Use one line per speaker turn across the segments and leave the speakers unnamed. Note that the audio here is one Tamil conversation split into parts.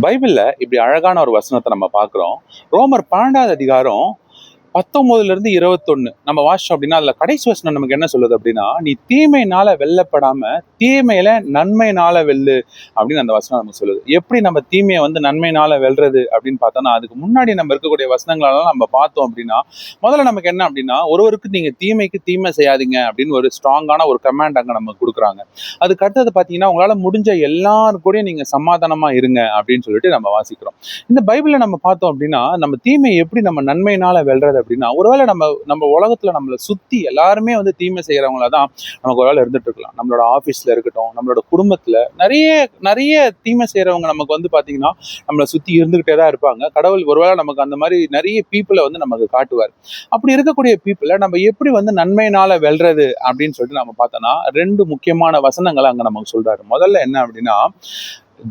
பைபிள்ல இப்படி அழகான ஒரு வசனத்தை நம்ம பார்க்கிறோம். ரோமர் 12வது அதிகாரம் 19ல இருந்து 21 நம்ம வாசிச்சோம் அப்படின்னா, அதுல கடைசி வசனம் நமக்கு என்ன சொல்லுது அப்படின்னா, நீ தீமையினால வெல்லப்படாம தீமையில நன்மையினால வெல்லு அப்படின்னு அந்த வசனம் நமக்கு சொல்லுது. எப்படி நம்ம தீமையை வந்து நன்மையினால வெல்றது அப்படின்னு பார்த்தோம்னா, அதுக்கு முன்னாடி நம்ம இருக்கக்கூடிய வசனங்களெல்லாம் நம்ம பார்த்தோம் அப்படின்னா, முதல்ல நமக்கு என்ன அப்படின்னா, ஒருவருக்கு நீங்க தீமைக்கு தீமை செய்யாதீங்க அப்படின்னு ஒரு ஸ்ட்ராங்கான ஒரு கமாண்ட் அங்க நமக்கு கொடுக்குறாங்க. அதுக்கு அடுத்தது பார்த்தீங்கன்னா, உங்களால முடிஞ்ச எல்லாரு கூடயும் நீங்க சமாதானமா இருங்க அப்படின்னு சொல்லிட்டு நம்ம வாசிக்கிறோம். இந்த பைபிள்ல நம்ம பார்த்தோம் அப்படின்னா, நம்ம தீமையை எப்படி நம்ம நன்மையினால வெல்றது அப்படின்னா, ஒருவேளை நம்ம நம்ம உலகத்துல நம்மளை சுத்தி எல்லாருமே வந்து தீமை செய்யறவங்களா தான் நமக்கு ஒருவேளை இருந்துட்டு இருக்கலாம். நம்மளோட ஆபீஸ்ல இருக்கட்டும், நம்மளோட குடும்பத்துல நிறைய நிறைய தீமை செய்யறவங்க நமக்கு வந்து பாத்தீங்கன்னா நம்மளை சுத்தி இருந்துகிட்டே தான் இருப்பாங்க. கடவுள் ஒருவேளை நமக்கு அந்த மாதிரி நிறைய பீப்புளை வந்து நமக்கு காட்டுவார். அப்படி இருக்கக்கூடிய பீப்புளை நம்ம எப்படி வந்து நன்மையினால வெல்றது அப்படின்னு சொல்லிட்டு நம்ம பார்த்தோம்னா, ரெண்டு முக்கியமான வசனங்களை அங்க நமக்கு சொல்றாரு. முதல்ல என்ன அப்படின்னா,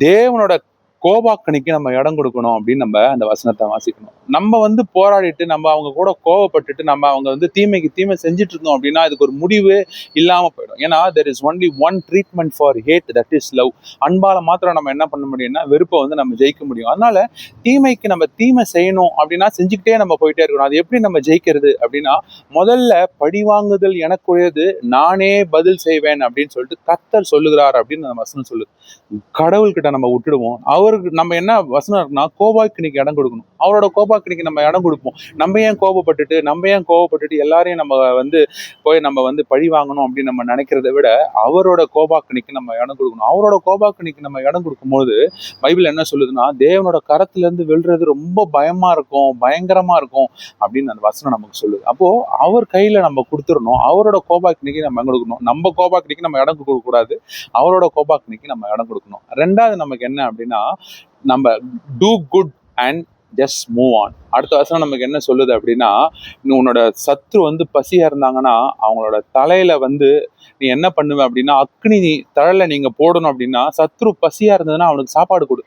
தேவனோட கோபாக்கணிக்கு நம்ம இடம் கொடுக்கணும் அப்படின்னு நம்ம அந்த வசனத்தை வாசிக்கணும். நம்ம வந்து போராடிட்டு நம்ம அவங்க கூட கோவப்பட்டுட்டு நம்ம அவங்க வந்து தீமைக்கு தீமை செஞ்சுட்டு இருந்தோம் அப்படின்னா அதுக்கு ஒரு முடிவு இல்லாம போயிடும். ஏன்னா there is only one treatment for hate, that is love. அன்பால மாத்திரம் நம்ம என்ன பண்ண முடியும்னா வெறுப்பை வந்து நம்ம ஜெயிக்க முடியும். அதனால தீமைக்கு நம்ம தீமை செய்யணும் அப்படின்னா செஞ்சுக்கிட்டே நம்ம போயிட்டே இருக்கணும். அது எப்படி நம்ம ஜெயிக்கிறது அப்படின்னா, முதல்ல பழிவாங்குதல் எனக்குரியது, நானே பதில் செய்வேன் அப்படின்னு சொல்லிட்டு கர்த்தர் சொல்லுகிறார் அப்படின்னு அந்த வசனம் சொல்லுது. கடவுள்கிட்ட நம்ம விட்டுடுவோம். அவருக்கு நம்ம என்ன வசனம் இருக்குன்னா, கோபாக்கினிக்கு இடம் கொடுக்கணும். அவரோட கோபாக்கினிக்கு நம்ம இடம் கொடுப்போம். நம்ம ஏன் கோபப்பட்டுட்டு எல்லாரையும் நம்ம வந்து போய் நம்ம வந்து பழி வாங்கணும் அப்படின்னு நம்ம நினைக்கிறத விட, அவரோட கோபாக்கினிக்கு நம்ம இடம் கொடுக்கணும். அவரோட கோபாக்கினிக்கு நம்ம இடம் கொடுக்கும்போது பைபிள் என்ன சொல்லுதுன்னா, தேவனோட கரத்துல இருந்து வெல்றது ரொம்ப பயமா இருக்கும், பயங்கரமா இருக்கும் அப்படின்னு அந்த வசனம் நமக்கு சொல்லுது. அப்போ அவர் கையில நம்ம கொடுத்துடணும். அவரோட கோபாக்கினிக்கு நம்ம இடம் கொடுக்கணும். நம்ம கோபாக்கினிக்கு நம்ம இடம் கொடுக்க கூடாது. அவரோட கோபாக்கினிக்கு நம்ம இடம் கொடுக்கணும். ரெண்டாவது நமக்கு என்ன அப்படின்னா, நம்ம do good and just move on. அடுத்த வசனம் நமக்கு என்ன சொல்லுது அப்படின்னா, உன்னோட சத்ரு வந்து பசியா இருந்தாங்கன்னா அவங்களோட தலையில வந்து நீ என்ன பண்ணுவ அப்படின்னா, அக்னி தழலை நீங்க போடணும் அப்படின்னா, சத்ரு பசியா இருந்ததுன்னா அவனுக்கு சாப்பாடு கொடு,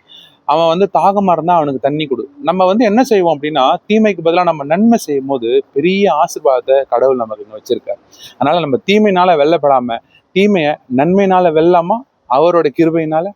அவன் வந்து தாகமா இருந்தா அவனுக்கு தண்ணி கொடு. நம்ம வந்து என்ன செய்வோம் அப்படின்னா, தீமைக்கு பதிலாக நம்ம நன்மை செய்யும் போது பெரிய ஆசீர்வாதத்தை கடவுள் நமக்கு வச்சிருக்காரு. அதனால நம்ம தீமையினால வெல்லப்படாம தீமையை நன்மையினால வெல்லாமா அவரோட கிருபையினால